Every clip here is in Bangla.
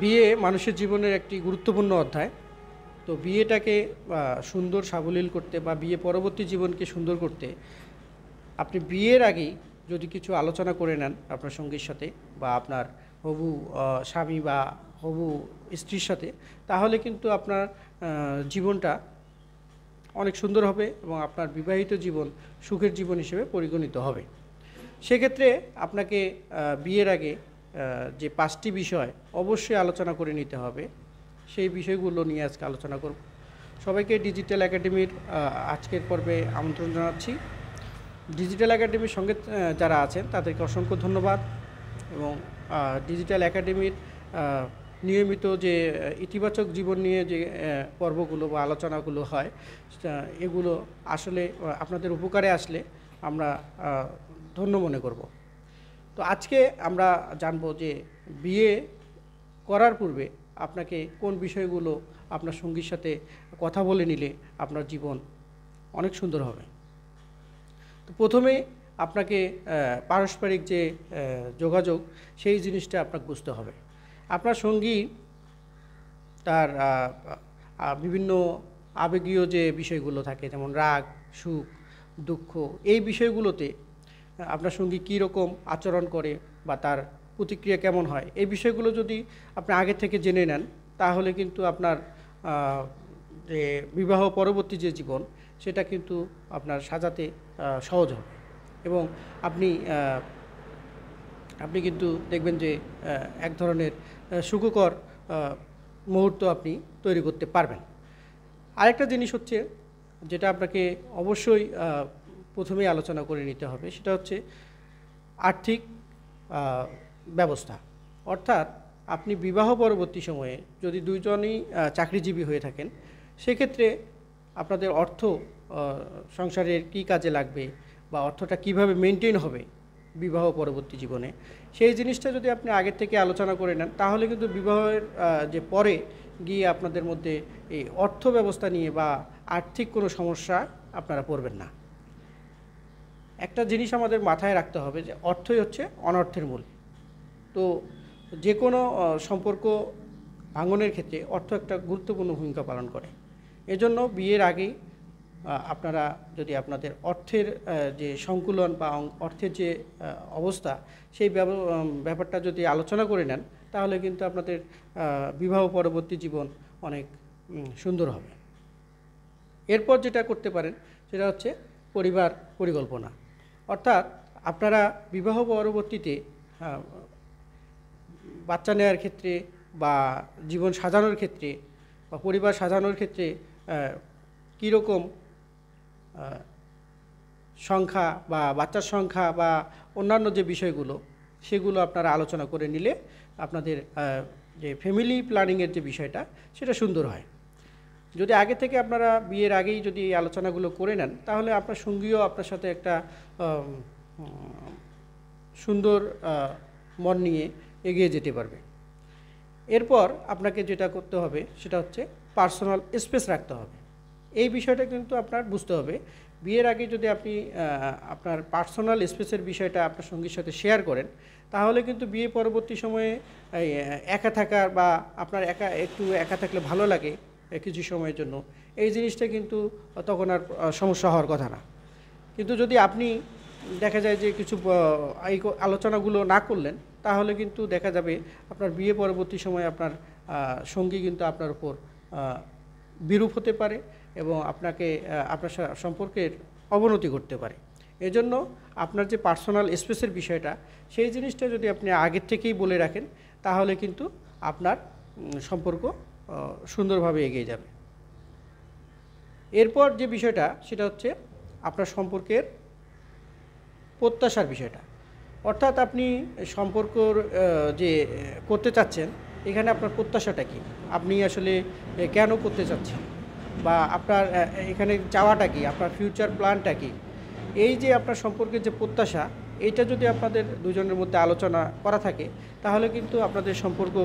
বিয়ে মানুষের জীবনের একটি গুরুত্বপূর্ণ অধ্যায়। তো বিয়েটাকে সুন্দর সাবলীল করতে বা বিয়ে পরবর্তী জীবনকে সুন্দর করতে আপনি বিয়ের আগেই যদি কিছু আলোচনা করে নেন আপনার সঙ্গীর সাথে বা আপনার হবু স্বামী বা হবু স্ত্রীর সাথে, তাহলে কিন্তু আপনার জীবনটা অনেক সুন্দর হবে এবং আপনার বিবাহিত জীবন সুখের জীবন হিসেবে পরিগণিত হবে। সেক্ষেত্রে আপনাকে বিয়ের আগে যে 5টি বিষয় অবশ্যই আলোচনা করে নিতে হবে, সেই বিষয়গুলো নিয়ে আজকে আলোচনা করব। সবাইকে ডিজিটাল একাডেমির আজকের পর্বে আমন্ত্রণ জানাচ্ছি। ডিজিটাল একাডেমির সঙ্গে যারা আছেন তাদেরকে অসংখ্য ধন্যবাদ এবং ডিজিটাল একাডেমির নিয়মিত যে ইতিবাচক জীবন নিয়ে যে পর্বগুলো বা আলোচনাগুলো হয়, এগুলো আসলে আপনাদের উপকারে আসলে আমরা ধন্য মনে করব। তো আজকে আমরা জানব যে বিয়ে করার পূর্বে আপনাকে কোন বিষয়গুলো আপনার সঙ্গীর সাথে কথা বলে নিলে আপনার জীবন অনেক সুন্দর হবে। তো প্রথমে আপনাকে পারস্পরিক যে যোগাযোগ, সেই জিনিসটা আপনাকে বুঝতে হবে। আপনার সঙ্গী তার বিভিন্ন আবেগীয় যে বিষয়গুলো থাকে, যেমন রাগ, সুখ, দুঃখ, এই বিষয়গুলোতে আপনার সঙ্গী কী রকম আচরণ করে বা তার প্রতিক্রিয়া কেমন হয়, এই বিষয়গুলো যদি আপনি আগে থেকে জেনে নেন, তাহলে কিন্তু আপনার যে বিবাহ পরবর্তী যে জীবন, সেটা কিন্তু আপনার সাজাতে সহজ হবে এবং আপনি আপনি কিন্তু দেখবেন যে এক ধরনের সুখকর মুহূর্ত আপনি তৈরি করতে পারবেন। আরেকটা জিনিস হচ্ছে, যেটা আপনাকে অবশ্যই প্রথমেই আলোচনা করে নিতে হবে, সেটা হচ্ছে আর্থিক ব্যবস্থা। অর্থাৎ আপনি বিবাহ পরবর্তী সময়ে যদি দুইজনই চাকরিজীবী হয়ে থাকেন, সেক্ষেত্রে আপনাদের অর্থ সংসারের কী কাজে লাগবে বা অর্থটা কিভাবে মেনটেন হবে বিবাহ পরবর্তী জীবনে, সেই জিনিসটা যদি আপনি আগের থেকে আলোচনা করে নেন, তাহলে কিন্তু বিবাহের যে পরে গিয়ে আপনাদের মধ্যে এই অর্থ ব্যবস্থা নিয়ে বা আর্থিক কোনো সমস্যা আপনারা পড়বেন না। একটা জিনিস আমাদের মাথায় রাখতে হবে যে অর্থই হচ্ছে অনর্থের মূল। তো যে কোনো সম্পর্ক ভাঙনের ক্ষেত্রে অর্থ একটা গুরুত্বপূর্ণ ভূমিকা পালন করে। এজন্য বিয়ের আগেই আপনারা যদি আপনাদের অর্থের যে সংকুলন বা অর্থের যে অবস্থা, সেই ব্যাপারটা যদি আলোচনা করে নেন, তাহলে কিন্তু আপনাদের বিবাহ পরবর্তী জীবন অনেক সুন্দর হবে। এরপর যেটা করতে পারেন সেটা হচ্ছে পরিবার পরিকল্পনা। অর্থাৎ আপনারা বিবাহ পরবর্তীতে বাচ্চা নেওয়ার ক্ষেত্রে বা জীবন সাজানোর ক্ষেত্রে বা পরিবার সাজানোর ক্ষেত্রে কীরকম সংখ্যা বা বাচ্চার সংখ্যা বা অন্যান্য যে বিষয়গুলো, সেগুলো আপনারা আলোচনা করে নিলে আপনাদের যে ফ্যামিলি প্ল্যানিংয়ের যে বিষয়টা, সেটা সুন্দর হয়। যদি আগে থেকে আপনারা বিয়ের আগেই যদি এই আলোচনাগুলো করে নেন, তাহলে আপনার সঙ্গীও আপনার সাথে একটা সুন্দর মন নিয়ে এগিয়ে যেতে পারবে। এরপর আপনাকে যেটা করতে হবে সেটা হচ্ছে পার্সোনাল স্পেস রাখতে হবে। এই বিষয়টা কিন্তু আপনার বুঝতে হবে। বিয়ের আগে যদি আপনি আপনার পার্সোনাল স্পেসের বিষয়টা আপনার সঙ্গীর সাথে শেয়ার করেন, তাহলে কিন্তু বিয়ে পরবর্তী সময়ে একা থাকার বা আপনার একটু একা থাকলে ভালো লাগে কিছু সময়ের জন্য, এই জিনিসটা কিন্তু তখন আর সমস্যা হওয়ার কথা না। কিন্তু যদি আপনি দেখা যায় যে কিছু এই আলোচনাগুলো না করলেন, তাহলে কিন্তু দেখা যাবে আপনার বিয়ে পরবর্তী সময়ে আপনার সঙ্গী কিন্তু আপনার উপর বিরূপ হতে পারে এবং আপনাকে আপনার সম্পর্কের অবনতি করতে পারে। এজন্য আপনার যে পার্সোনাল স্পেসের বিষয়টা, সেই জিনিসটা যদি আপনি আগের থেকেই বলে রাখেন, তাহলে কিন্তু আপনার সম্পর্ক সুন্দরভাবে এগিয়ে যাবে। এরপর যে বিষয়টা সেটা হচ্ছে আপনার সম্পর্কের প্রত্যাশার বিষয়টা। অর্থাৎ আপনি সম্পর্কর যে করতে চাচ্ছেন, এখানে আপনার প্রত্যাশাটা কী, আপনি আসলে কেন করতে চাচ্ছেন বা আপনার এখানে চাওয়াটা কী, আপনার ফিউচার প্ল্যানটা কী, এই যে আপনার সম্পর্কের যে প্রত্যাশা, এইটা যদি আপনাদের দুজনের মধ্যে আলোচনা করা থাকে, তাহলে কিন্তু আপনাদের সম্পর্ক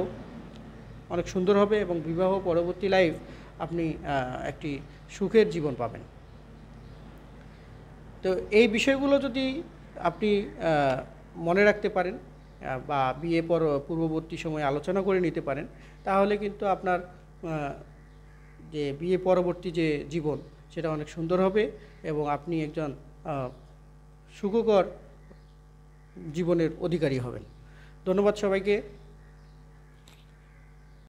অনেক সুন্দর হবে এবং বিবাহ পরবর্তী লাইফ আপনি একটি সুখের জীবন পাবেন। তো এই বিষয়গুলো যদি আপনি মনে রাখতে পারেন, বা বিয়ে পূর্ববর্তী সময়ে আলোচনা করে নিতে পারেন, তাহলে কিন্তু আপনার যে বিয়ে পরবর্তী যে জীবন সেটা অনেক সুন্দর হবে এবং আপনি একজন সুখকর জীবনের অধিকারী হবেন। ধন্যবাদ সবাইকে।